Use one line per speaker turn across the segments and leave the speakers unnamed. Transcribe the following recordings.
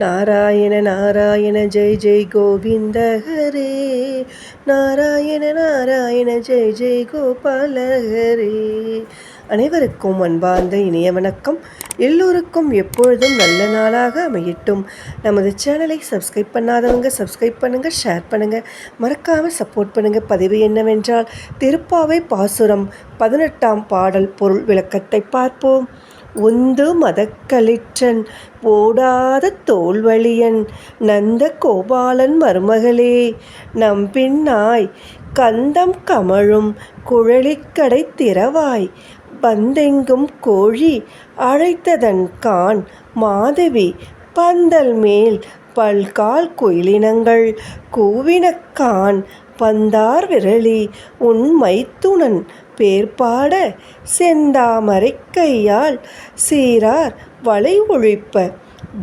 நாராயண நாராயண ஜெய் ஜெய் கோவிந்த ஹரே. நாராயண நாராயண ஜெய் ஜெய் கோபால ஹரே. அனைவருக்கும் அன்பார்ந்த இனிய வணக்கம். எல்லோருக்கும் எப்பொழுதும் நல்ல நாளாக அமையட்டும். நமது சேனலை சப்ஸ்கிரைப் பண்ணாதவங்க சப்ஸ்கிரைப் பண்ணுங்கள், ஷேர் பண்ணுங்கள், மறக்காமல் சப்போர்ட் பண்ணுங்கள். பதிவு என்னவென்றால் திருப்பாவை பாசுரம் 18ஆம் பாடல் பொருள் விளக்கத்தை பார்ப்போம். உந்து மதக்களிற்றன் போடாத தோல்வழியன் நந்த கோபாலன் மருமகளே நம்பின்னாய் கந்தம் கமழும் குழலிக்கடை திறவாய் பந்தெங்கும் கோழி அழைத்ததன் கான் மாதவி பந்தல் மேல் பல்கால் குயிலினங்கள் கூவினக்கான் பந்தார் விரலி உன் மைத்துனன் பேர்பாட செந்தாமரை கையால் சீரார் வளை ஒழிப்ப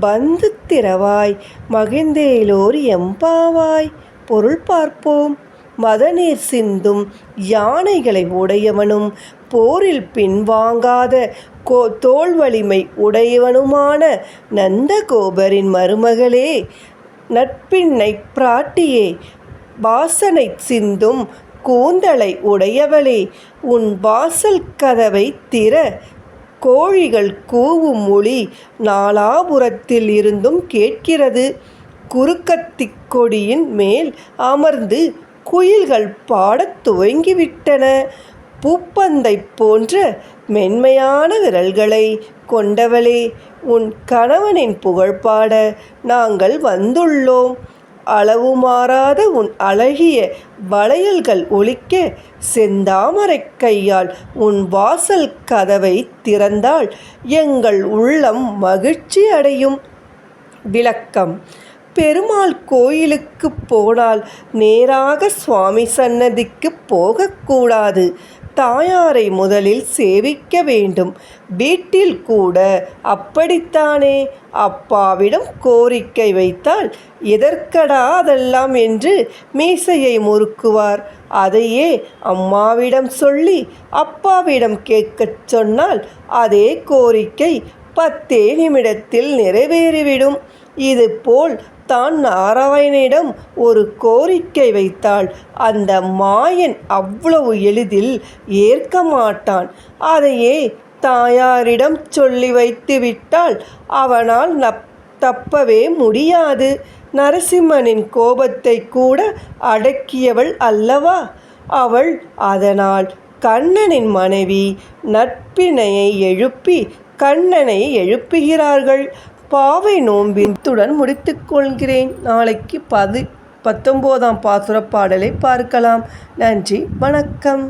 பந்து திறவாய் மகிழ்ந்தேலோர் எம்பாவாய். பொருள் பார்ப்போம். மதநீர் சிந்தும் யானைகளை உடையவனும் போரில் பின்வாங்காத தோல் வலிமை உடையவனுமான நந்தகோபரின் மருமகளே, நட்பின்னை பிராட்டியே, வாசனை சிந்தும் கூந்தலை உடையவளே, உன் வாசல் கதவை திற. கோழிகள் கூவும் மொழி நாலாபுரத்தில் இருந்தும் கேட்கிறது. குறுக்கத்திக் கொடியின் மேல் அமர்ந்து குயில்கள் பாடத் துவங்கிவிட்டன. பூப்பந்தை போன்ற மென்மையான விரல்களை கொண்டவளே, உன் கணவனின் புகழ்பாட நாங்கள் வந்துள்ளோம். அளவு மாறாத உன் அழகிய வளையல்கள் ஒலிக்க செந்தாமரை கையால் உன் வாசல் கதவை திறந்தால் எங்கள் உள்ளம் மகிழ்ச்சி அடையும். விளக்கம். பெருமாள் கோயிலுக்கு போனால் நேராக சுவாமி சன்னதிக்கு போகக்கூடாது. தாயாரை முதலில் சேவிக்க வேண்டும். வீட்டில் கூட அப்படித்தானே? அப்பாவிடம் கோரிக்கை வைத்தால் எதற்கடா அதெல்லாம் என்று மீசையை முறுக்குவார். அதையே அம்மாவிடம் சொல்லி அப்பாவிடம் கேட்கச் சொன்னால் அதே கோரிக்கை 10 நிமிடத்தில் நிறைவேறிவிடும். இதுபோல் தான் நாராயணனிடம் ஒரு கோரிக்கை வைத்தால் அந்த மாயன் அவ்வளவு எளிதில் ஏற்க மாட்டான். அதையே தாயாரிடம் சொல்லி வைத்து விட்டால் அவனால் தப்பவே முடியாது. நரசிம்மனின் கோபத்தை கூட அடக்கியவள் அல்லவா அவள்? அதனால் கண்ணனின் மனைவி நட்பினையை எழுப்பி கண்ணனை எழுப்புகிறார்கள். பாவை நோன்பித்துடன் முடித்துக் கொள்கிறேன். நாளைக்கு 19ஆம் பாசுர பாடலை பார்க்கலாம். நன்றி, வணக்கம்.